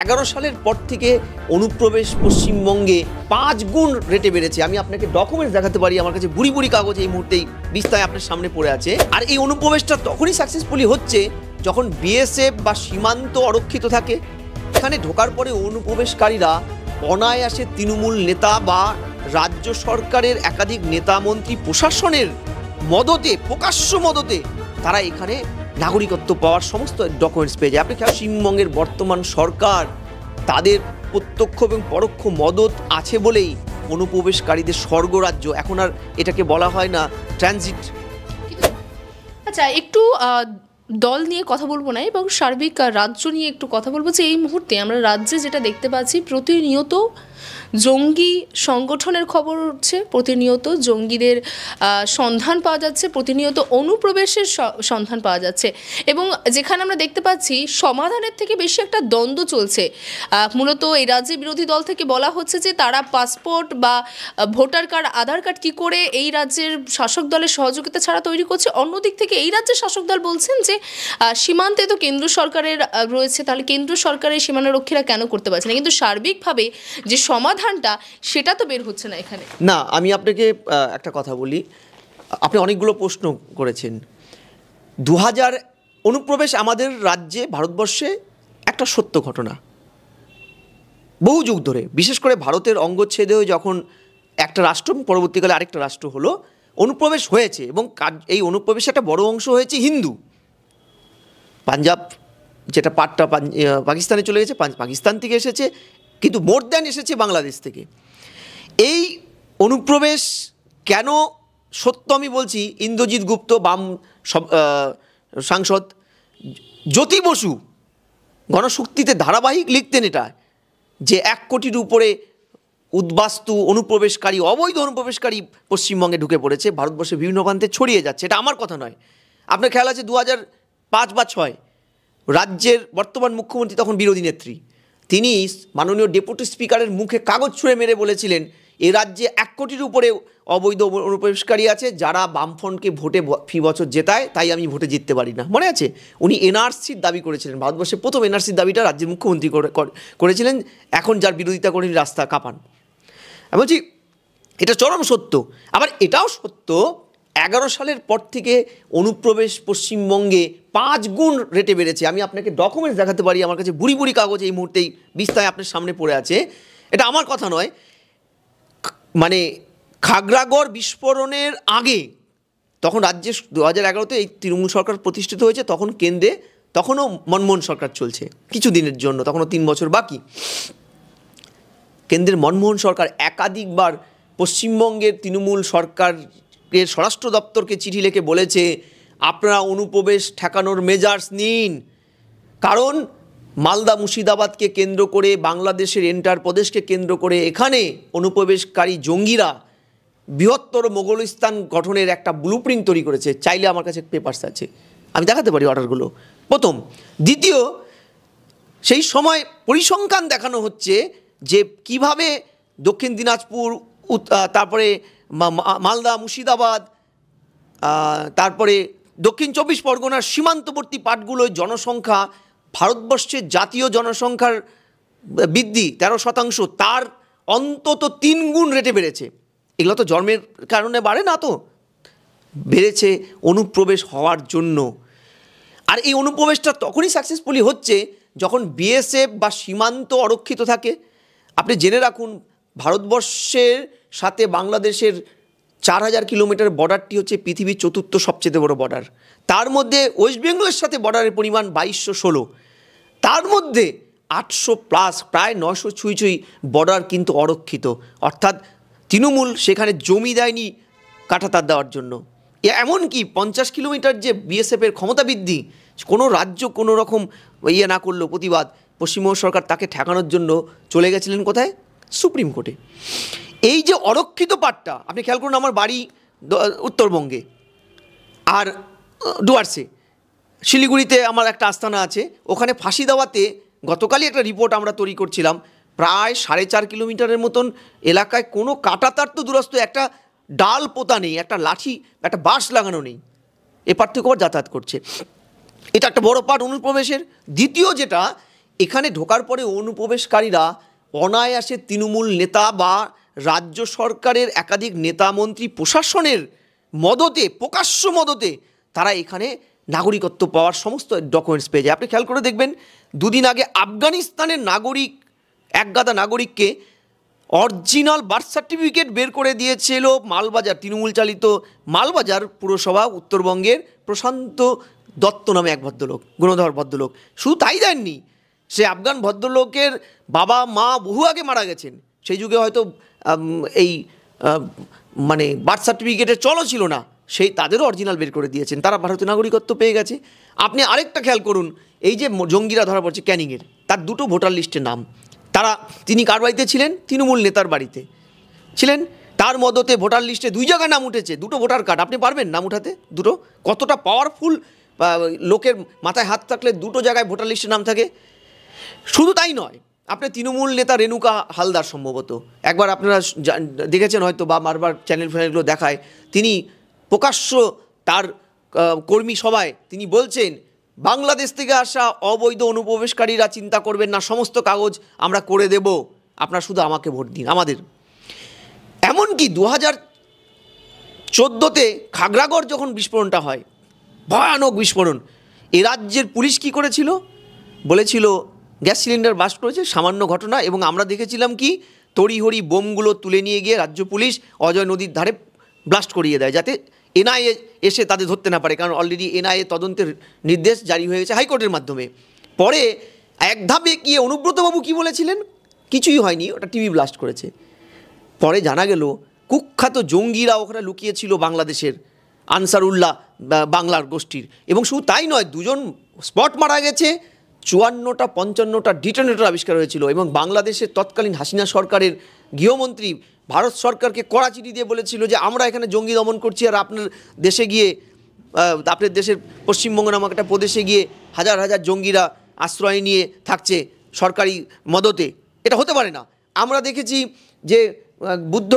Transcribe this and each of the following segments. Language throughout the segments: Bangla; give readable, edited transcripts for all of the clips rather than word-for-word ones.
11 সালের পর থেকে অনুপ্রবেশ পশ্চিমবঙ্গে 5 গুণ রেটে বেড়েছে। আমি আপনাকে ডকুমেন্টস দেখাতে পারি, আমার কাছে বুড়ি বুড়ি কাগজ এই মুহূর্তেই বিস্তায় আপনার সামনে পড়ে আছে। আর এই অনুপ্রবেশটা তখনই সাকসেসফুলি হচ্ছে যখন বিএসএফ বা সীমান্ত অরক্ষিত থাকে। এখানে ঢোকার পরে অনুপ্রবেশকারীরা অনায়াসে তৃণমূল নেতা বা রাজ্য সরকারের একাধিক নেতা মন্ত্রী প্রশাসনের মদতে, প্রকাশ্য মদতে তারা এখানে নাগরিকত্ব পাওয়ার সমস্ত ডকুমেন্টস পেয়ে যায়। আপনি খেয়াল, পশ্চিমবঙ্গের বর্তমান সরকার তাদের প্রত্যক্ষ এবং পরোক্ষ মদত আছে বলেই অনুপ্রবেশকারীদের স্বর্গরাজ্য, এখন আর এটাকে বলা হয় না ট্রানজিট। আচ্ছা, একটু দল নিয়ে কথা বলবো না, এবং সার্বিক রাজ্য নিয়ে একটু কথা বলবো যে এই মুহূর্তে আমরা রাজ্যে যেটা দেখতে পাচ্ছি, প্রতিনিয়ত জঙ্গি সংগঠনের খবর উঠছে, প্রতিনিয়ত জঙ্গিদের সন্ধান পাওয়া যাচ্ছে, প্রতিনিয়ত অনুপ্রবেশের সন্ধান পাওয়া যাচ্ছে, এবং যেখানে আমরা দেখতে পাচ্ছি সমাধানের থেকে বেশি একটা দ্বন্দ্ব চলছে। মূলত এই রাজ্যে বিরোধী দল থেকে বলা হচ্ছে যে তারা পাসপোর্ট বা ভোটার কার্ড, আধার কার্ড কী করে এই রাজ্যের শাসক দলের সহযোগিতা ছাড়া তৈরি করছে। অন্যদিক থেকে এই রাজ্যের শাসক দল বলছেন যে সীমান্তে তো কেন্দ্র সরকারের রয়েছে, তাহলে কেন্দ্র সরকারের সীমানারক্ষীরা কেন করতে পারছে না, কিন্তু সার্বিকভাবে যে সমাধানটা সেটা তো বের হচ্ছে না এখানে। না, আমি আপনাকে একটা কথা বলি, আপনি অনেকগুলো প্রশ্ন করেছেন। 2000 অনুপ্রবেশ আমাদের রাজ্যে, ভারতবর্ষে একটা সত্য ঘটনা, বহু যুগ ধরে, বিশেষ করে ভারতের অঙ্গচ্ছেদ হয়ে যখন একটা রাষ্ট্র পরবর্তীকালে আরেকটা রাষ্ট্র হলো, অনুপ্রবেশ হয়েছে, এবং এই অনুপ্রবেশে একটা বড় অংশ হয়েছে হিন্দু। পাঞ্জাব যেটা পাটটা পাকিস্তানে চলে গেছে, পাকিস্তান থেকে এসেছে, কিন্তু মোর দ্যান এসেছে বাংলাদেশ থেকে। এই অনুপ্রবেশ কেন সত্য আমি বলছি, ইন্দ্রজিৎ গুপ্ত, বাম সাংসদ জ্যোতি বসু গণশক্তিতে ধারাবাহিক লিখতেন এটা, যে 1 কোটির উপরে উদ্বাস্তু অনুপ্রবেশকারী, অবৈধ অনুপ্রবেশকারী পশ্চিমবঙ্গে ঢুকে পড়েছে, ভারতবর্ষের বিভিন্ন প্রান্তে ছড়িয়ে যাচ্ছে। এটা আমার কথা নয়। আপনার খেয়াল আছে 2005 বা 2006 রাজ্যের বর্তমান মুখ্যমন্ত্রী, তখন বিরোধী নেত্রী, তিনি মাননীয় ডেপুটি স্পিকারের মুখে কাগজ ছুঁড়ে মেরে বলেছিলেন এই রাজ্যে 1 কোটির উপরে অবৈধ অনুপ্রবেশকারী আছে, যারা বামফ্রন্টকে ভোটে ফি বছর জেতায়, তাই আমি ভোটে জিততে পারি না। মনে আছে? উনি এনআরসির দাবি করেছিলেন, ভারতবর্ষের প্রথম এনআরসির দাবিটা রাজ্যের মুখ্যমন্ত্রী করেছিলেন, এখন যার বিরোধিতা করে রাস্তা কাঁপান। আমি বলছি এটা চরম সত্য। আবার এটাও সত্য, 11 সালের পর থেকে অনুপ্রবেশ পশ্চিমবঙ্গে 5 গুণ রেটে বেড়েছে। আমি আপনাকে ডকুমেন্টস দেখাতে পারি, আমার কাছে বুড়ি বুড়ি কাগজ এই মুহূর্তেই বিস্তায় আপনার সামনে পড়ে আছে। এটা আমার কথা নয়, মানে খাগড়াগড় বিস্ফোরণের আগে, তখন রাজ্যে 2011-তে এই তৃণমূল সরকার প্রতিষ্ঠিত হয়েছে, তখন কেন্দ্রে তখনও মনমোহন সরকার চলছে কিছুদিনের জন্য, তখনও 3 বছর বাকি। কেন্দ্রের মনমোহন সরকার একাধিকবার পশ্চিমবঙ্গের তৃণমূল সরকারের স্বরাষ্ট্র দপ্তরকে চিঠি লিখে বলেছে আপনারা অনুপ্রবেশ ঠেকানোর মেজার্স নিন, কারণ মালদা মুর্শিদাবাদকে কেন্দ্র করে, বাংলাদেশের এন্টার প্রদেশকে কেন্দ্র করে এখানে অনুপ্রবেশকারী জঙ্গিরা বৃহত্তর মোগলিস্তান গঠনের একটা ব্লুপ্রিন্ট তৈরি করেছে। চাইলে আমার কাছে পেপারস আছে, আমি দেখাতে পারি অর্ডারগুলো। প্রথম। দ্বিতীয়, সেই সময় পরিসংখ্যান দেখানো হচ্ছে যে কিভাবে দক্ষিণ দিনাজপুর, তারপরে মালদা মুর্শিদাবাদ, তারপরে দক্ষিণ 24 পরগনার সীমান্তবর্তী পাটগুলোয় জনসংখ্যা ভারতবর্ষের জাতীয় জনসংখ্যার বৃদ্ধি 13%, তার অন্তত 3 গুণ রেটে বেড়েছে। এগুলো তো জন্মের কারণে বাড়ে না, তো বেড়েছে অনুপ্রবেশ হওয়ার জন্য। আর এই অনুপ্রবেশটা তখনই সাকসেসফুলি হচ্ছে যখন বিএসএফ বা সীমান্ত অরক্ষিত থাকে। আপনি জেনে রাখুন, ভারতবর্ষের সাথে বাংলাদেশের 4000 কিলোমিটার বর্ডারটি হচ্ছে পৃথিবীর 4র্থ সবচেয়ে বড় বর্ডার। তার মধ্যে ওয়েস্ট বেঙ্গলের সাথে বর্ডারের পরিমাণ 2216, তার মধ্যে 800+, প্রায় 900 ছুঁই বর্ডার কিন্তু অরক্ষিত, অর্থাৎ তৃণমূল সেখানে জমি দেয়নি কাঁটাতার দেওয়ার জন্য। এমনকি 50 কিলোমিটার যে বিএসএফের ক্ষমতা বৃদ্ধি, কোনো রাজ্য কোনো রকম না করলেও প্রতিবাদ, পশ্চিমবঙ্গ সরকার তাকে ঠেকানোর জন্য চলে গেছিলেন কোথায়? সুপ্রিম কোর্টে। এই যে অরক্ষিত পাটটা, আপনি খেয়াল করুন, আমার বাড়ি উত্তরবঙ্গে, আর ডুয়ার্সে, শিলিগুড়িতে আমার একটা আস্তানা আছে, ওখানে ফাঁসি দেওয়াতে গতকালই একটা রিপোর্ট আমরা তৈরি করছিলাম, প্রায় 4.5 কিলোমিটারের মতন এলাকায় কোনো কাঁটাতার তো দূরস্থ, একটা ডাল পোতা নেই, একটা লাঠি, একটা বাঁশ লাগানো নেই, এপার থেকে যাতায়াত করছে। এটা একটা বড় পার্ট অনুপ্রবেশের। দ্বিতীয় যেটা, এখানে ঢোকার পরে অনুপ্রবেশকারীরা অনায়াসে তৃণমূল নেতা বা রাজ্য সরকারের একাধিক নেতা মন্ত্রী প্রশাসনের মদতে, প্রকাশ্য মদতে তারা এখানে নাগরিকত্ব পাওয়ার সমস্ত ডকুমেন্টস পেয়ে যায়। আপনি খেয়াল করে দেখবেন, দুদিন আগে আফগানিস্তানের নাগরিক, একগাদা নাগরিককে অরিজিনাল বার্থ সার্টিফিকেট বের করে দিয়েছিল মালবাজার, তৃণমূল চালিত মালবাজার পুরসভা, উত্তরবঙ্গের প্রশান্ত দত্ত নামে এক ভদ্রলোক, গুণধর ভদ্রলোক। শুধু তাই দেননি, সে আফগান ভদ্রলোকের বাবা মা বহু আগে মারা গেছেন, সেই যুগে হয়তো এই মানে বার্থ সার্টিফিকেটের চলও ছিল না, সেই তাদেরও অরিজিনাল বের করে দিয়েছেন, তারা ভারতীয় নাগরিকত্ব পেয়ে গেছে। আপনি আরেকটা খেয়াল করুন, এই যে জঙ্গিরা ধরা পড়ছে ক্যানিংয়ের, তার দুটো ভোটার লিস্টের নাম, তিনি কার বাড়িতে ছিলেন? তৃণমূল নেতার বাড়িতে ছিলেন, তার মদতে ভোটার লিস্টে 2 জায়গায় নাম উঠেছে, 2টো ভোটার কার্ড। আপনি পারবেন নাম উঠাতে দুটো? কতটা পাওয়ারফুল লোকের মাথায় হাত থাকলে 2টো জায়গায় ভোটার লিস্টে নাম থাকে। শুধু তাই নয়, আপনি তৃণমূল নেতা রেণুকা হালদার সম্ভবত একবার আপনারা দেখেছেন হয়তো, বা বারবার চ্যানেল ফ্যানেলগুলো দেখায়, তিনি প্রকাশ্য তার কর্মী সভায় তিনি বলছেন, বাংলাদেশ থেকে আসা অবৈধ অনুপ্রবেশকারীরা চিন্তা করবেন না, সমস্ত কাগজ আমরা করে দেব, আপনারা শুধু আমাকে ভোট দিন। আমাদের এমনকি 2014-তে খাগড়াগড় যখন বিস্ফোরণটা হয়, ভয়ানক বিস্ফোরণ, এ রাজ্যের পুলিশ কি করেছিল? বলেছিল গ্যাস সিলিন্ডার বাস্ট করেছে, সামান্য ঘটনা, এবং আমরা দেখেছিলাম কি তড়িহড়ি বোমগুলো তুলে নিয়ে গিয়ে রাজ্য পুলিশ অজয় নদীর ধারে ব্লাস্ট করিয়ে দেয়, যাতে এনআইএ এসে তাদের ধরতে না পারে, কারণ অলরেডি এনআইএ তদন্তের নির্দেশ জারি হয়ে গেছে হাইকোর্টের মাধ্যমে। পরে এক ধাপে গিয়ে অনুব্রতবাবু কি বলেছিলেন? কিছুই হয়নি, ওটা টিভি ব্লাস্ট করেছে। পরে জানা গেল কুখ্যাত জঙ্গিরা ওখানে লুকিয়েছিল বাংলাদেশের, আনসারুল্লাহ বাংলার গোষ্ঠীর, এবং শুধু তাই নয়, 2জন স্পট মারা গেছে, 54টা ডিটোনেটর আবিষ্কার হয়েছিল, এবং বাংলাদেশের তৎকালীন হাসিনা সরকারের গৃহমন্ত্রী ভারত সরকারকে কড়া চিঠি দিয়ে বলেছিল যে আমরা এখানে জঙ্গি দমন করছি, আর আপনার দেশে গিয়ে, আপনার দেশের পশ্চিমবঙ্গ নামক একটা প্রদেশে গিয়ে হাজার হাজার জঙ্গিরা আশ্রয় নিয়ে থাকছে সরকারি মদতে, এটা হতে পারে না। আমরা দেখেছি যে বুদ্ধ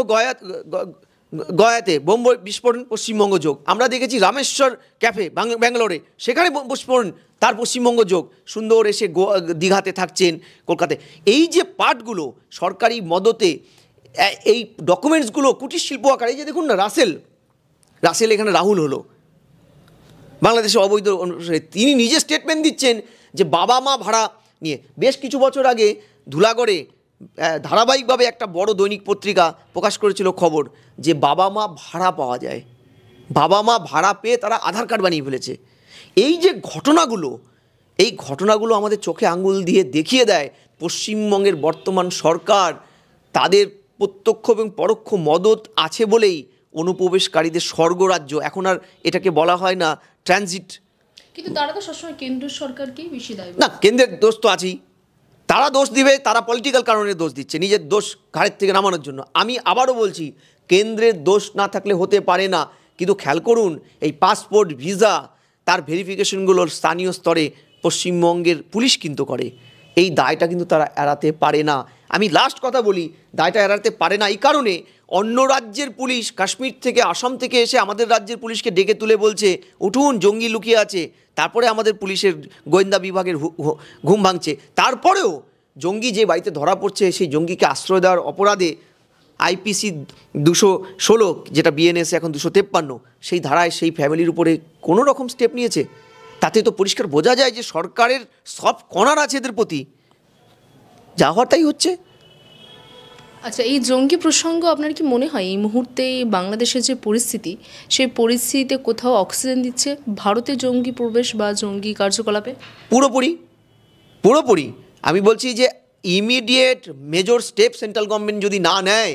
গয়াতে বোম বিস্ফোরণ, পশ্চিমবঙ্গ যোগ। আমরা দেখেছি রামেশ্বর ক্যাফে ব্যাঙ্গালোরে, সেখানে বিস্ফোরণ, তার পশ্চিমবঙ্গ যোগ। সুন্দর এসে দীঘাতে থাকছেন, কলকাতায়। এই যে পার্টগুলো সরকারি মদতে, এই ডকুমেন্টসগুলো কুটির শিল্প আকারে, এই যে দেখুন না, রাসেল এখানে রাহুল হলো বাংলাদেশে অবৈধ, তিনি নিজে স্টেটমেন্ট দিচ্ছেন যে বাবা মা ভাড়া নিয়ে। বেশ কিছু বছর আগে ধুলাগড়ে ধারাবাহিকভাবে একটা বড় দৈনিক পত্রিকা প্রকাশ করেছিল খবর যে বাবা মা ভাড়া পাওয়া যায়, বাবা মা ভাড়া পেয়ে তারা আধার কার্ড বানিয়ে ফেলেছে। এই যে ঘটনাগুলো, এই ঘটনাগুলো আমাদের চোখে আঙুল দিয়ে দেখিয়ে দেয় পশ্চিমবঙ্গের বর্তমান সরকার, তাদের প্রত্যক্ষ এবং পরোক্ষ মদত আছে বলেই অনুপ্রবেশকারীদের স্বর্গরাজ্য। এখন আর এটাকে বলা হয় না ট্রানজিট, কিন্তু তারা তো সবসময় কেন্দ্র সরকারকেই বেশি দায়ী। না, কেন্দ্রের দোষ তো আছেই, তারা দোষ দিবে, তারা পলিটিক্যাল কারণে দোষ দিচ্ছে, নিজের দোষ ঘাড়ের থেকে নামানোর জন্য। আমি আবারও বলছি, কেন্দ্রের দোষ না থাকলে হতে পারে না, কিন্তু খেয়াল করুন এই পাসপোর্ট, ভিসা, তার ভেরিফিকেশনগুলোর স্থানীয় স্তরে পশ্চিমবঙ্গের পুলিশ কিন্তু করে। এই দায়টা কিন্তু তারা এড়াতে পারে না। আমি লাস্ট কথা বলি, দায়টা এড়াতে পারে না এই কারণে, অন্য রাজ্যের পুলিশ কাশ্মীর থেকে, আসাম থেকে এসে আমাদের রাজ্যের পুলিশকে ডেকে তুলে বলছে উঠুন জঙ্গি লুকিয়ে আছে, তারপরে আমাদের পুলিশের গোয়েন্দা বিভাগের ঘুম ভাঙছে। তারপরেও জঙ্গি যে বাড়িতে ধরা পড়ছে, সেই জঙ্গিকে আশ্রয় দেওয়ার অপরাধে আইপিসি 216, যেটা বিএনএস এখন 253, সেই ধারায় সেই ফ্যামিলির উপরে কোনো রকম স্টেপ নিয়েছে। তাতে তো পরিষ্কার বোঝা যায় যে সরকারের সব কর্নার আছে এদের প্রতি, যা হওয়ার তাই হচ্ছে। আচ্ছা, এই জঙ্গি প্রসঙ্গ আপনার কি মনে হয় এই মুহূর্তে বাংলাদেশের যে পরিস্থিতি, সেই পরিস্থিতিতে কোথাও অক্সিজেন দিচ্ছে ভারতে জঙ্গি প্রবেশ বা জঙ্গি কার্যকলাপে? পুরোপুরি আমি বলছি যে immediate major step central government যদি না নেয়,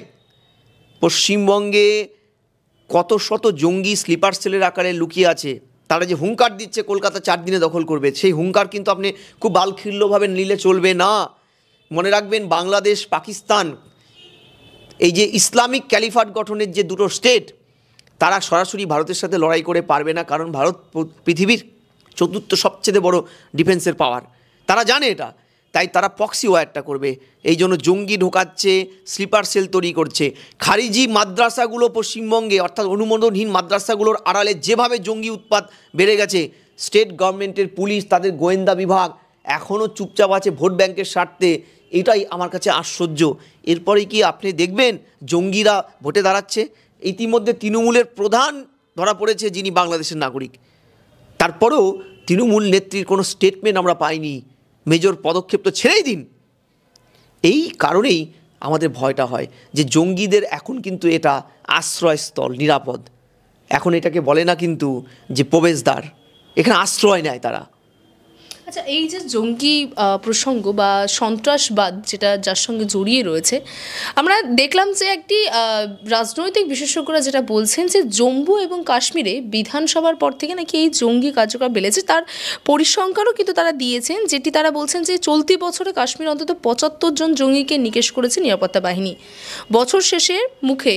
পশ্চিমবঙ্গে কত শত জঙ্গি স্লিপার সেলের আকারে লুকিয়ে আছে, তারা যে হুঙ্কার দিচ্ছে কলকাতা 4 দিনে দখল করবে, সেই হুঙ্কার কিন্তু আপনি খুব বালখিল্যভাবে নিলে চলবে না। মনে রাখবেন, বাংলাদেশ, পাকিস্তান, এই যে ইসলামিক ক্যালিফাট গঠনের যে 2টো স্টেট, তারা সরাসরি ভারতের সাথে লড়াই করে পারবে না, কারণ ভারত পৃথিবীর 4র্থ সবচেয়ে বড় ডিফেন্সের পাওয়ার। তারা জানে এটা, তাই তারা প্রক্সি ওয়ারটা করবে। এই জন্য জঙ্গি ঢোকাচ্ছে, স্লিপার সেল তৈরি করছে। খারিজি মাদ্রাসাগুলো পশ্চিমবঙ্গে, অর্থাৎ অনুমোদনহীন মাদ্রাসাগুলোর আড়ালে যেভাবে জঙ্গি উৎপাত বেড়ে গেছে, স্টেট গভর্নমেন্টের পুলিশ, তাদের গোয়েন্দা বিভাগ এখনও চুপচাপ আছে ভোট ব্যাংকের স্বার্থে, এটাই আমার কাছে আশ্চর্য। এরপরে কি আপনি দেখবেন জঙ্গিরা ভোটে দাঁড়াচ্ছে? ইতিমধ্যে তৃণমূলের প্রধান ধরা পড়েছে, যিনি বাংলাদেশের নাগরিক। তারপরেও তৃণমূল নেত্রীর কোনো স্টেটমেন্ট আমরা পাইনি। মেজর পদক্ষেপ তো ছেড়েই দিন। এই কারণেই আমাদের ভয়টা হয় যে জঙ্গিদের এখন কিন্তু এটা আশ্রয়স্থল, নিরাপদ। এখন এটাকে বলে না কিন্তু যে প্রবেশদ্বার, এখানে আশ্রয় নেয় তারা। আচ্ছা, এই যে জঙ্গি প্রসঙ্গ বা সন্ত্রাসবাদ যেটা যার সঙ্গে জড়িয়ে রয়েছে, আমরা দেখলাম যে একটি রাজনৈতিক বিশেষজ্ঞরা যেটা বলছেন যে জম্মু এবং কাশ্মীরে বিধানসভার পর থেকে নাকি এই জঙ্গি কার্যকলাপ বেড়েছে। তার পরিসংখ্যানও কিন্তু তারা দিয়েছেন, যেটি তারা বলছেন যে চলতি বছরে কাশ্মীর অন্তত 75 জন জঙ্গিকে নিকেশ করেছে নিরাপত্তা বাহিনী। বছর শেষের মুখে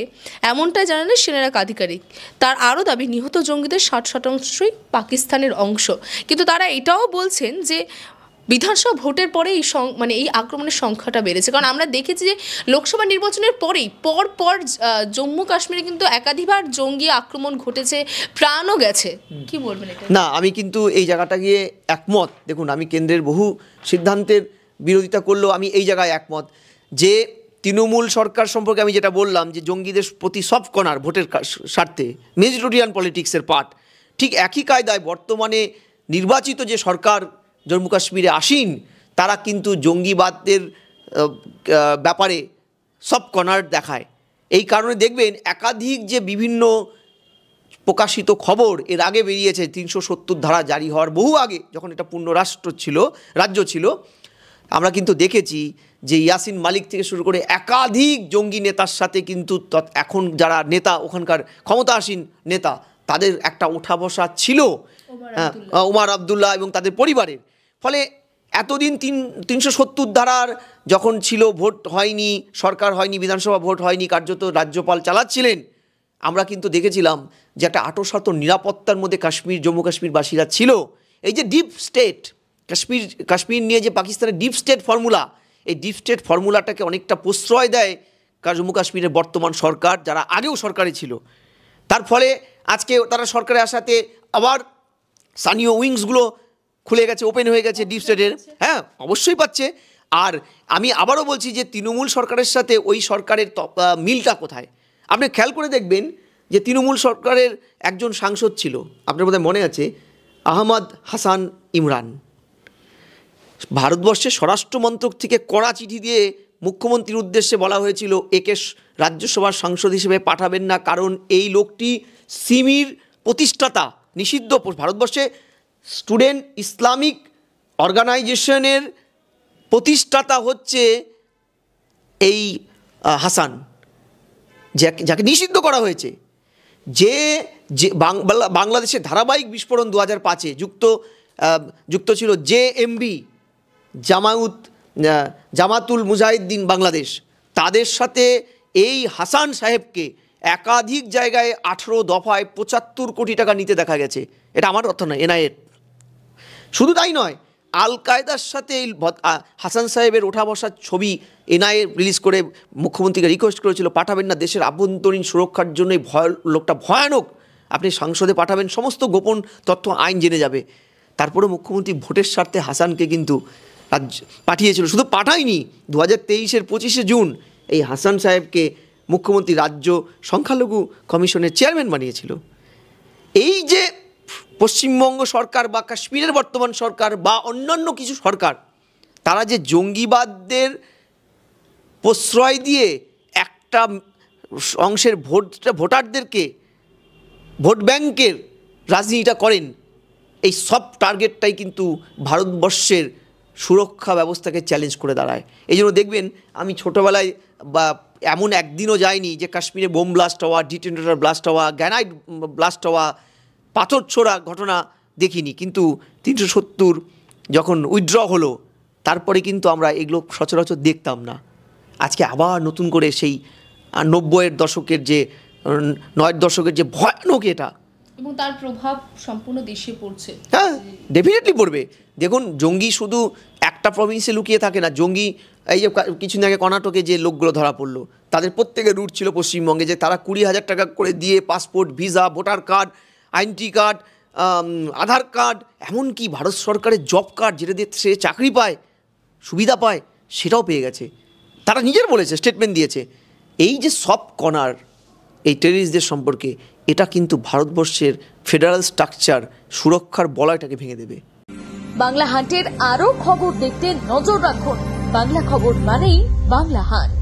এমনটাই জানালেন সেনার এক আধিকারিক। তার আরও দাবি, নিহত জঙ্গিদের 60% পাকিস্তানের অংশ। কিন্তু তারা এটাও বলছেন যে বিধানসভা ভোটের পরে এই আক্রমণের সংখ্যাটা বেড়েছে। কারণ আমরা দেখেছি যে লোকসভা নির্বাচনের পরেই পর জম্মু কাশ্মীরে কিন্তু একাধিকবার জঙ্গি আক্রমণ ঘটেছে, প্রাণও গেছে। কি বলবেন এটা? না, আমি কিন্তু এই জায়গাটা গিয়ে একমত। দেখুন, আমি কেন্দ্রের বহু সিদ্ধান্তের বিরোধিতা করলেও আমি এই জায়গায় একমত যে তৃণমূল সরকার সম্পর্কে আমি যেটা বললাম যে জঙ্গিদের প্রতি সব কণার ভোটের স্বার্থে মেজরিটিয়ান পলিটিক্সের পার্ট, ঠিক একই কায়দায় বর্তমানে নির্বাচিত যে সরকার জম্মু কাশ্মীরে আসীন, তারা কিন্তু জঙ্গিবাদের ব্যাপারে সব কর্নার দেখায়। এই কারণে দেখবেন একাধিক যে বিভিন্ন প্রকাশিত খবর এর আগে বেরিয়েছে, 370 ধারা জারি হওয়ার বহু আগে, যখন এটা পূর্ণ রাজ্য ছিল, আমরা কিন্তু দেখেছি যে ইয়াসিন মালিক থেকে শুরু করে একাধিক জঙ্গি নেতার সাথে কিন্তু এখন যারা নেতা, ওখানকার ক্ষমতাসীন নেতা, তাদের একটা ওঠা বসা ছিল, ওমর আবদুল্লাহ এবং তাদের পরিবারের। ফলে এতদিন 370 ধারার যখন ছিল, ভোট হয়নি, সরকার হয়নি, বিধানসভা ভোট হয়নি, কার্যত রাজ্যপাল চালাচ্ছিলেন, আমরা কিন্তু দেখেছিলাম যে একটা আঁটোসাঁতো নিরাপত্তার মধ্যে জম্মু কাশ্মীরবাসীরা ছিল। এই যে ডিপ স্টেট কাশ্মীর নিয়ে যে পাকিস্তানের ডিপ স্টেট ফর্মুলা, এই ডিপ স্টেট ফর্মুলাটাকে অনেকটা প্রশ্রয় দেয় জম্মু কাশ্মীরের বর্তমান সরকার, যারা আগেও সরকারে ছিল। তার ফলে আজকে তারা সরকারে আসাতে আবার স্থানীয় উইংসগুলো খুলে গেছে, ওপেন হয়ে গেছে ডিপ স্টেটের। হ্যাঁ, অবশ্যই পাচ্ছে। আর আমি আবারও বলছি যে তৃণমূল সরকারের সাথে ওই সরকারের মিলটা কোথায়? আপনি খেয়াল করে দেখবেন যে তৃণমূল সরকারের একজন সাংসদ ছিল, আপনার বোধহয় মনে আছে, আহমদ হাসান ইমরান। ভারতবর্ষের স্বরাষ্ট্রমন্ত্রক থেকে কড়া চিঠি দিয়ে মুখ্যমন্ত্রীর উদ্দেশ্যে বলা হয়েছিল একে রাজ্যসভার সাংসদ হিসেবে পাঠাবেন না, কারণ এই লোকটি সিমির প্রতিষ্ঠাতা, নিষিদ্ধ ভারতবর্ষে স্টুডেন্ট ইসলামিক অর্গানাইজেশনের প্রতিষ্ঠাতা হচ্ছে এই হাসান, যাকে নিষিদ্ধ করা হয়েছে। যে বাংলাদেশের ধারাবাহিক বিস্ফোরণ 2005-এ যুক্ত ছিল জেএমবি, জামাতুল মুজাহিদ্দিন বাংলাদেশ, তাদের সাথে এই হাসান সাহেবকে একাধিক জায়গায় 18 দফায় 75 কোটি টাকা নিতে দেখা গেছে। এটা আমার অর্থ নয়, এনআইএর। শুধু তাই নয়, আল কায়দার সাথে এই হাসান সাহেবের ওঠা বসার ছবি এনআইএ রিলিজ করে মুখ্যমন্ত্রীকে রিকোয়েস্ট করেছিল পাঠাবেন না, দেশের আভ্যন্তরীণ সুরক্ষার জন্য লোকটা ভয়ানক, আপনি সংসদে পাঠাবেন, সমস্ত গোপন তথ্য আইন জেনে যাবে। তারপরে মুখ্যমন্ত্রী ভোটের স্বার্থে হাসানকে কিন্তু পাঠিয়েছিল। শুধু পাঠায়নি, 2023-এর 25শে জুন এই হাসান সাহেবকে মুখ্যমন্ত্রী রাজ্য সংখ্যালঘু কমিশনের চেয়ারম্যান বানিয়েছিল। এই যে পশ্চিমবঙ্গ সরকার বা কাশ্মীরের বর্তমান সরকার বা অন্যান্য কিছু সরকার, তারা যে জঙ্গিবাদদের প্রশ্রয় দিয়ে একটা অংশের ভোটারদেরকে ভোট ব্যাংকের রাজনীতিটা করেন, এই সব টার্গেটটাই কিন্তু ভারতবর্ষের সুরক্ষা ব্যবস্থাকে চ্যালেঞ্জ করে দাঁড়ায়। এই জন্য দেখবেন, আমি ছোটোবেলায় বা এমন একদিনও যায়নি যে কাশ্মীরে বোম ব্লাস্ট হওয়া, ডিটোনেটর ব্লাস্ট হওয়া, গ্যানাইট ব্লাস্ট হওয়া, পাথর ছোড়া ঘটনা দেখিনি। কিন্তু 370 যখন উইথড্র হলো, তারপরে কিন্তু আমরা এগুলো সচরাচর দেখতাম না। আজকে আবার নতুন করে সেই 90-এর দশকের যে 9-এর দশকের যে ভয়ানক এটা, এবং তার প্রভাব সম্পূর্ণ দেশে পড়ছে। হ্যাঁ, ডেফিনেটলি পড়বে। দেখুন, জঙ্গি শুধু একটা প্রভিন্সে লুকিয়ে থাকে না। জঙ্গি এই যে কিছুদিন আগে কর্ণাটকে যে লোকগুলো ধরা পড়লো, তাদের প্রত্যেকের রুট ছিল পশ্চিমবঙ্গে, যে তারা 20,000 টাকা করে দিয়ে passport, visa, voter card, identity card, Aadhaar card, এমনকি ভারত সরকারের জব কার্ড, যেটা দিয়ে সে চাকরি পায়, সুবিধা পায়, সেটাও পেয়ে গেছে। তারা নিজের বলেছে, স্টেটমেন্ট দিয়েছে। এই যে সব কর্নার এই টেররিস্টদের সম্পর্কে, এটা কিন্তু ভারতবর্ষের ফেডারেল স্ট্রাকচার, সুরক্ষার বলয়টাকে ভেঙে দেবে। বাংলা হান্টের আরও খবর দেখতে নজর রাখুন। বাংলা খবর মানেই বাংলা হান্ট।